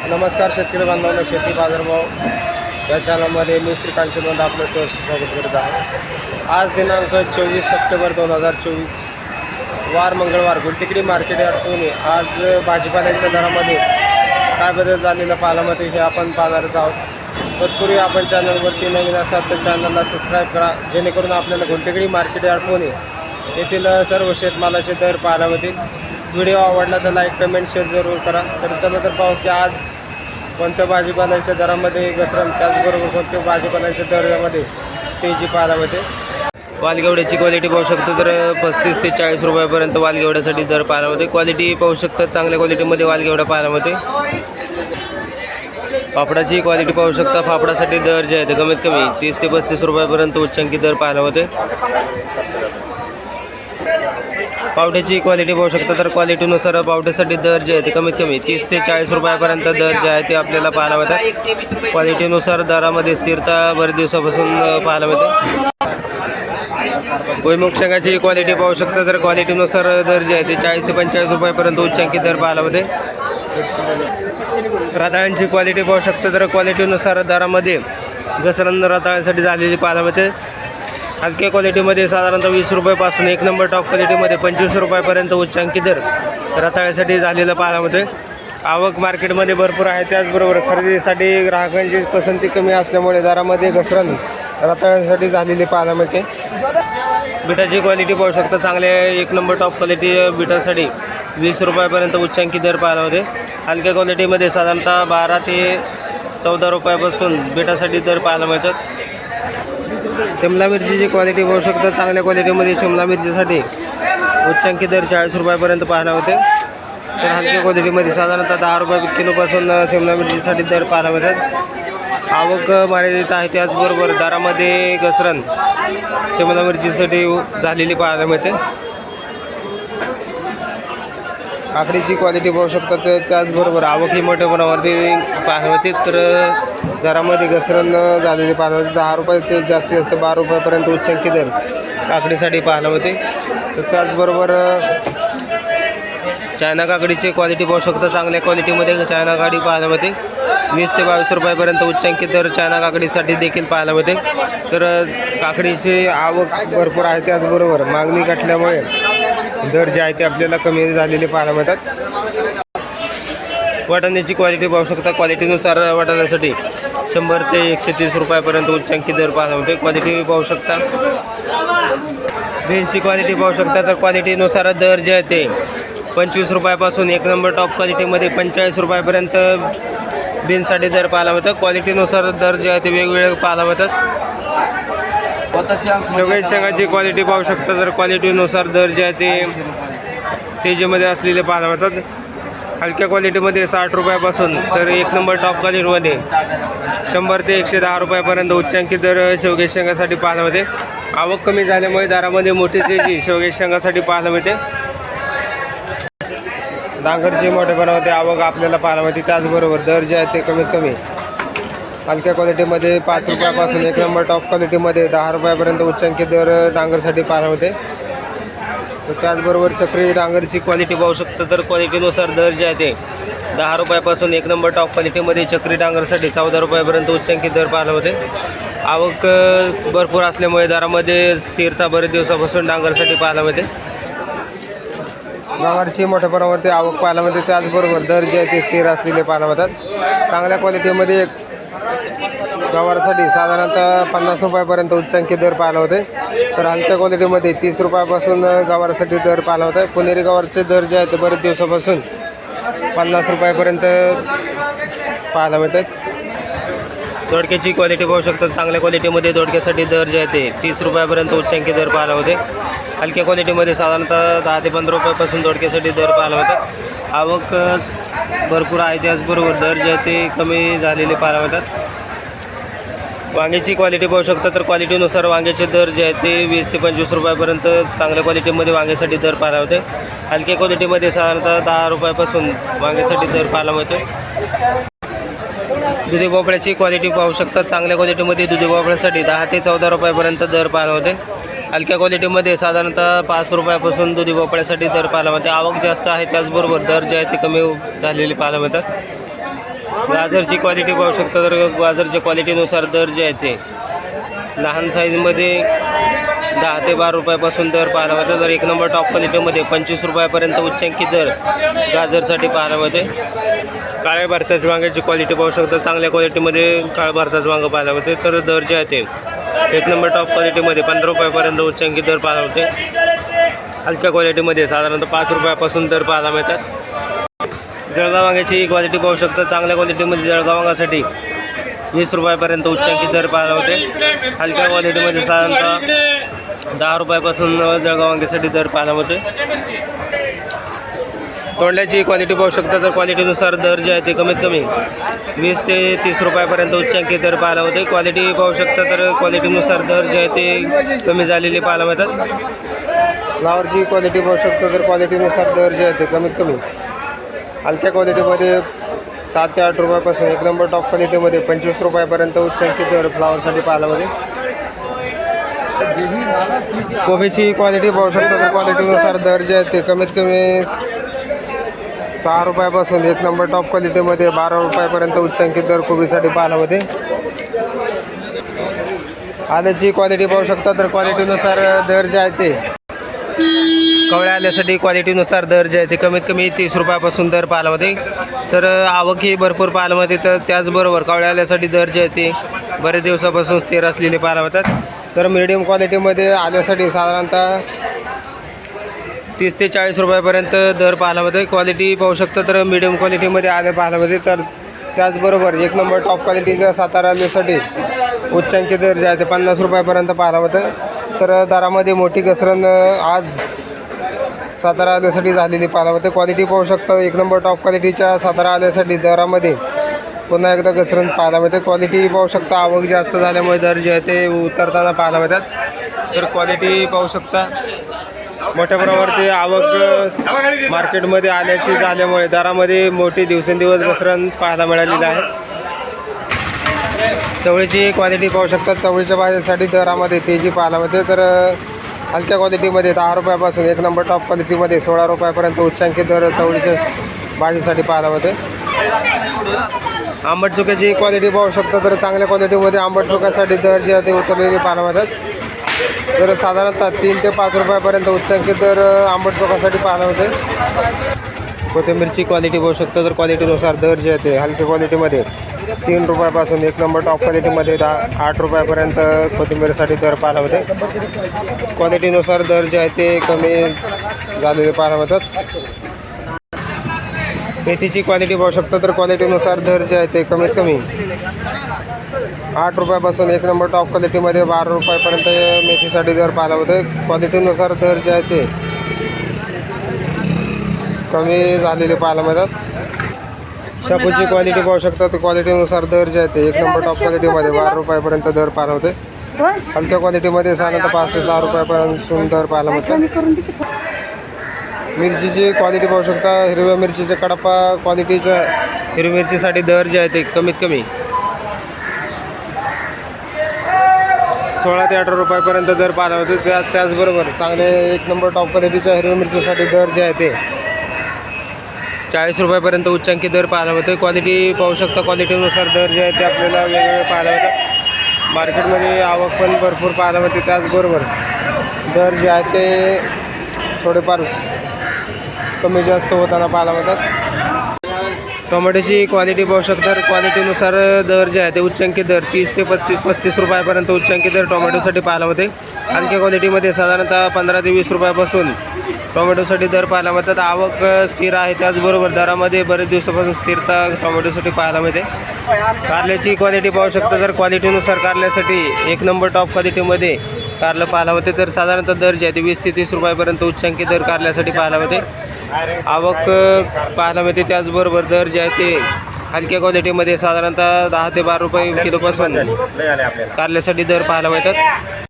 नमस्कार शेतकरी बांधवांनो, शेती बाजारभाव या चॅनलमध्ये मी श्रीकांत शिंदे आपलं सहर्ष स्वागत करत आहे। आज दिनांक 24 सप्टेंबर 2024 वार मंगळवार गुलटेकडी मार्केट यार्डमध्ये आज भाजीपाल्याच्या दरामध्ये काय बदल झालेला पाहायला मिळते हे आपण पाहणारच आहोत। तत्पूर्वी आपण चॅनलवरती नवीन असाल तर चॅनलला सबस्क्राईब करा, जेणेकरून आपल्याला गुलटेकडी मार्केट यार्डमध्ये येथील सर्व शेतमालाचे दर पाहायला मिळतील। व्हिडिओ आवडला तर लाईक कमेंट शेअर जरूर करा। तर चला तर पाहू की आज कोणत्या भाजीपाल्याच्या दरामध्ये घसरण, त्याचबरोबर कोणत्या भाजीपाल्याच्या दरामध्ये तेजी पाहायला मिळते। वालगेवड्याची क्वालिटी पाहू शकतो तर 35 ते 40 रुपयापर्यंत वालगेवड्यासाठी दर पाहायला मिळते। क्वालिटी पाहू शकतो, चांगल्या क्वालिटीमध्ये वालगेवडा पाहायला मिळते। पापडाची क्वालिटी पाहू शकता, पापडासाठी दर जे आहे ते कमीत कमी 30 ते 35 रुपयापर्यंत उच्चांकी दर पाहायला मिळते। पावट्याची क्वालिटी पाहू शकता तर क्वालिटीनुसार पावट्यासाठी दर जे आहे ते कमीत कमी 30 ते 40 रुपयापर्यंत दर जे आहे ते आपल्याला पाहायला मिळतात। क्वालिटीनुसार दरामध्ये स्थिरता बरेच दिवसापासून पाहायला मिळते। भुईमुग शेंगाची क्वालिटी पाहू शकता तर क्वालिटीनुसार दर जे आहे ते 40 ते 45 रुपयापर्यंत उच्चांकी दर पाहायला मिळते। रताळ्यांची क्वालिटी पाहू शकता तर क्वालिटीनुसार दरामध्ये घसरण रताळ्यांसाठी झालेली पाहायला मिळते। हलक्या क्वालिटीमध्ये साधारणतः 20 रुपयापासून एक नंबर टॉप क्वालिटीमध्ये 25 रुपयापर्यंत उच्चांकी दर रताळ्यासाठी झालेलं पाहायला मिळते। आवक मार्केटमध्ये भरपूर आहे, त्याचबरोबर खरेदीसाठी ग्राहकांची पसंती कमी असल्यामुळे दरामध्ये घसरण रताळ्यासाठी झालेली पाहायला मिळते। बिटाची क्वालिटी पाहू शकता, चांगले एक नंबर टॉप क्वालिटी बिटासाठी 20 रुपयापर्यंत उच्चांकी दर पाहायला मिळते। हलक्या क्वालिटीमध्ये साधारणतः 12 ते 14 रुपयापासून बिटासाठी दर पाहायला मिळतात। शिमला मिरचीची क्वालिटी पाहू शकता, चांगल्या क्वालिटीमध्ये शिमला मिरचीसाठी उच्चांकी दर 40 रुपयापर्यंत पाहायला होते। तर हलक्या क्वालिटीमध्ये साधारणतः 10 रुपये किलोपासून शिमला मिरचीसाठी दर पाहायला मिळतात। आवक मर्यादित आहे, त्याचबरोबर दरामध्ये घसरण शिमला मिरचीसाठी झालेली पाहायला मिळते। काकडीची क्वालिटी पाहू शकता, तर त्याचबरोबर आवक ही मोठ्या प्रमाणावरती पाहायला मिळते। तर दरामध्ये घसरण झालेली पाहायला मिळते। 10 रुपये ते जास्तीत जास्त 12 रुपयापर्यंत उच्चांकी दर काकडीसाठी पाहायला मिळते। तर त्याचबरोबर चायना काकडीची क्वालिटी पाहू शकता, चांगल्या क्वालिटीमध्ये चायना काकडी पाहायला मिळते। 20 ते 22 रुपयापर्यंत उच्चांकी दर चायना काकडीसाठी देखील पाहायला मिळते। तर काकडीची आवक भरपूर आहे, त्याचबरोबर मागणी घटल्यामुळे दर जे आहे ते आपल्याला कमी झालेले पाहायला मिळतात। वाटाण्याची क्वालिटी पाहू शकता, क्वालिटीनुसार वाटाण्यासाठी 100 ते 130 रुपयापर्यंत उच्चांकी दर पाहायला मिळते। क्वालिटी पाहू शकता। बीन्सची क्वालिटी पाहू शकता, तर क्वालिटीनुसार दर जे आहे ते 25 रुपयापासून एक नंबर टॉप क्वालिटीमध्ये 45 रुपयापर्यंत बीन्ससाठी दर पाहायला मिळतात। क्वालिटीनुसार दर जे आहे ते वेगवेगळे पाहायला मिळतात। शेवग्याच्या शेंगाची क्वालिटी पाहू शकता, तर क्वालिटीनुसार दर जे आहे ते तेजीमध्ये असलेले पाहायला मिळतात। हलक्या क्वालिटीमध्ये 60 रुपयापासून तर एक नंबर टॉप क्वालिटीमध्ये 100 ते 110 रुपयापर्यंत उच्चांकी दर शेवग्याच्या शेंगासाठी पाहायला मिळते। आवक कमी झाल्यामुळे दरामध्ये मोठी तेजी शेवग्याच्या शेंगासाठी पाहायला मिळते। डांगरची मोठ्या प्रमाणामध्ये आवक आपल्याला पाहायला मिळते, त्याचबरोबर दर जे आहे ते कमीत कमी हलक्या क्वालिटीमध्ये 5 रुपयापासून एक नंबर टॉप क्वालिटीमध्ये 10 रुपयापर्यंत उच्चांकी दर डांगरसाठी पाहायला मिळते। तर त्याचबरोबर चक्री डांगरची क्वालिटी पाहू शकता, तर क्वालिटीनुसार दर जे आहे ते 10 रुपयापासून एक नंबर टॉप क्वालिटीमध्ये चक्री डांगरसाठी 14 रुपयापर्यंत उच्चांकी दर पाहायला होते। आवक भरपूर असल्यामुळे दरामध्ये स्थिरता बरेच दिवसापासून डांगरसाठी पाहायला मिळते। गवारची मोठ्या प्रमाणावरती आवक पाहायला मिळते, त्याचबरोबर दर जे आहे ते स्थिर असलेले पाहायला मिळतात। चांगल्या क्वालिटीमध्ये गवारसाठी साधारणतः 50 रुपयापर्यंत उच्चांकी दर पाहायला होते। तर हलक्या क्वालिटीमध्ये 30 रुपयापासून गवारासाठी दर पाहायला होता। पुणेरी गवारचे दर जे आहे ते बरेच दिवसापासून 50 रुपयापर्यंत पाहायला मिळतात। दोडक्याची क्वालिटी पाहू शकता, चांगल्या क्वालिटीमध्ये दोडक्यासाठी दर जे आहे ते 30 रुपयापर्यंत उच्चांकी दर पाहायला होते। हलक्या क्वालिटीमध्ये साधारणतः 10 ते 15 रुपयापासून दोडक्यासाठी दर पाहायला मिळतात। आवक भरपूर आहे, त्याचबरोबर दर जे आहे ते कमी झालेले पाहायला मिळतात। वांग्याची क्वालिटी पाहू शकता, तर क्वालिटीनुसार वांग्याचे दर जे आहे ते 20 ते 25 रुपयापर्यंत चांगल्या क्वालिटीमध्ये वांग्यासाठी दर पाहायला होते। हलक्या क्वालिटीमध्ये साधारणतः 10 रुपयापासून वांग्यासाठी दर पाहायला मिळतो। दुधी भोपळ्याची क्वालिटी पाहू शकता, चांगल्या क्वालिटीमध्ये दुधी भोपळ्यासाठी 10 ते 14 रुपयापर्यंत दर पाहायला होते। हलक्या क्वालिटीमध्ये साधारणतः 5 रुपयापासून दुधी भोपळ्यासाठी दर पाहायला मिळते। आवक जास्त आहे, त्याचबरोबर दर जे आहे ते कमी झालेले पाहायला मिळतात। गाजरची क्वालिटी पाहू शकता तर गाजरच्या क्वालिटीनुसार दर जे आहे ते लहान साईजमध्ये 10 ते 12 रुपयापासून दर पाहायला मिळतो. तर एक नंबर टॉप क्वालिटीमध्ये 25 रुपयापर्यंत उच्चांकी दर गाजरसाठी पाहायला मिळते. काळ्या भारताच्या वांग्याची क्वालिटी पाहू शकता. चांगल्या क्वालिटीमध्ये काळ्या भारताचं वांगं पाहायला मिळते. तर दर जे आहे ते एक नंबर टॉप क्वालिटीमध्ये 15 रुपयापर्यंत उच्चांकी दर पाहायला मिळते. हलक्या क्वालिटीमध्ये साधारणतः 5 रुपयापासून दर पाहायला मिळतात. जळगाव वांग्याची क्वालिटी पाहू शकता. चांगल्या क्वालिटीमध्ये जळगाव वांगासाठी 20 रुपयापर्यंत उच्चांकी दर पाहायला मिळते. हलक्या क्वालिटीमध्ये साधारणतः 10 रुपयापासून जळगाव वांग्यासाठी दर पाहायला मिळते. तोंडल्याची क्वालिटी पाहू शकता. तर क्वालिटीनुसार दर जे आहे ते कमीत कमी 20 ते 30 रुपयापर्यंत उच्चांकी दर पाहायला होते. क्वालिटी पाहू शकता तर क्वालिटीनुसार दर जे आहे ते कमी झालेले पाहायला मिळतात. फ्लावरची क्वालिटी पाहू शकता. तर क्वालिटीनुसार दर जे आहे ते कमीत कमी हलक्या क्वालिटीमध्ये 7 ते 8 रुपयापासून एक नंबर टॉप क्वालिटीमध्ये 25 रुपयापर्यंत उच्चांकी दर फ्लावरसाठी पाहायला मिळते. कोबीची क्वालिटी पाहू शकता. तर क्वालिटीनुसार दर जे आहे ते कमीत कमी 6 रुपयापासून एक नंबर टॉप क्वालिटीमध्ये 12 रुपयापर्यंत उच्चांकी दर कोबीसाठी पाहायला मिळते. आल्याची क्वालिटी पाहू शकता. तर क्वालिटीनुसार दर जे आहे ते कवळ्या आल्यासाठी क्वालिटीनुसार दर जे आहे ते कमीत कमी 30 रुपयापासून दर पाहायला मिळते. तर आवक ही भरपूर पाहायला मिळते. तर त्याचबरोबर कवळ्या आल्यासाठी दर जे आहे ते बरेच दिवसापासून स्थिर असलेले पाहायला मिळतात. तर मीडियम क्वालिटीमध्ये आल्यासाठी साधारणतः 30 ते 40 रुपयापर्यंत दर पाहायला मिळते. क्वालिटी पाहू शकता. तर मीडियम क्वालिटीमध्ये आले पाहायला मिळते. तर त्याचबरोबर एक नंबर टॉप क्वालिटीच्या सातारा आल्यासाठी उच्चांकी दर जे आहे ते 50 रुपयापर्यंत पाहायला मिळतं. तर दरामध्ये मोठी घसरण आज सातारा आल्यासाठी झालेली पाहायला मिळते. क्वालिटी पाहू शकता. एक नंबर टॉप क्वालिटीच्या सातारा आल्यासाठी दरामध्ये पुन्हा एकदा घसरण पाहायला मिळते. क्वालिटी पाहू शकता. आवक जास्त झाल्यामुळे दर जे आहे ते उतरताना पाहायला मिळतात. तर क्वालिटी पाहू शकता. मोठ्या प्रमाणावरती आवक मार्केटमध्ये आल्याची झाल्यामुळे दरामध्ये मोठी दिवसेंदिवस घसरण पाहायला मिळालेली आहे. चवळीची क्वालिटी पाहू शकता. चवळीच्या भाजीसाठी दरामध्ये तेजी पाहायला मिळते. तर हलक्या क्वालिटीमध्ये 10 रुपयापासून एक नंबर टॉप क्वालिटीमध्ये 16 रुपयापर्यंत उच्चांकी दर चवळीच्या भाजीसाठी पाहायला मिळते. आंबट चुक्याची क्वालिटी पाहू शकता. तर चांगल्या क्वालिटीमध्ये आंबट चुक्यासाठी दर जे आहे ते उतरलेले पाहायला मिळतात. तर साधारणतः 3 ते 5 रुपयापर्यंत उच्चांकी दर आंबट चोखासाठी पाहायला मिळते. कोथिंबीरची क्वालिटी पाहू शकता. तर क्वालिटीनुसार दर जे आहे ते हलक्या क्वालिटीमध्ये 3 रुपयापासून एक नंबर टॉप क्वालिटीमध्ये 8 रुपयापर्यंत कोथिंबीरसाठी दर पाहायला मिळते. क्वालिटीनुसार दर जे आहे ते कमी झालेले पाहायला मिळतात. मेथीची क्वालिटी पाहू शकता. तर क्वालिटीनुसार दर जे आहे ते कमीत कमी 8 रुपयापासून एक नंबर टॉप क्वालिटीमध्ये 12 रुपयापर्यंत मेथीसाठी दर पाहायला होते. क्वालिटीनुसार दर जे आहे ते कमी झालेले पाहायला मिळतात. शापूची क्वालिटी पाहू शकता. तर क्वालिटीनुसार दर जे आहे ते एक नंबर टॉप क्वालिटीमध्ये 12 रुपयापर्यंत दर पाहायला होते. हलक्या क्वालिटीमध्ये साधारणतः 5 ते 6 रुपयापर्यंत दर पाहायला मिळतात. मिरचीची क्वालिटी पाहू शकता. हिरव्या मिरचीच्या कडपा क्वालिटीच्या हिरवी मिरचीसाठी दर जे आहे ते कमीत कमी 16 ते 18 रुपयापर्यंत दर पाहायला होते. त्याचबरोबर चांगले एक नंबर टॉप क्वालिटीच्या हिरव्या मिरचीसाठी दर जे आहे ते 40 रुपयापर्यंत उच्चांकी दर पाहायला होते. क्वालिटी पाहू शकता. क्वालिटीनुसार दर जे आहे ते आपल्याला वेगवेगळे पाहायला होतात. मार्केटमध्ये आवक पण भरपूर पाहायला मिळते. त्याचबरोबर दर जे आहे ते थोडेफार कमी जास्त होताना पाहायला मिळतात. टोमॅटोची क्वालिटी पाहू शकता. तर क्वालिटीनुसार दर जे आहे ते उच्चांकी दर 30 ते 35 रुपयापर्यंत उच्चांकी दर टोमॅटोसाठी पाहायला होते. हलक्या क्वालिटीमध्ये साधारणतः 15 ते 20 रुपयापासून टोमॅटोसाठी दर पाहायला मिळतात. आवक स्थिर आहे. त्याचबरोबर दरामध्ये बरेच दिवसापासून स्थिरता टोमॅटोसाठी पाहायला मिळते. कारल्याची क्वालिटी पाहू शकता. तर क्वालिटीनुसार कारल्यासाठी एक नंबर टॉप क्वालिटीमध्ये कारलं पाहायला मिळते. तर साधारणतः दर जे आहे ते 20 ते 30 रुपयापर्यंत उच्चांकी दर कारल्यासाठी पाहायला मिळते. आवक पाहायला मिळते. त्याचबरोबर दर जे आहे ते हलक्या क्वालिटीमध्ये साधारणतः 10 ते 12 रुपये किलोपासून कारल्यासाठी दर पाहायला मिळतात.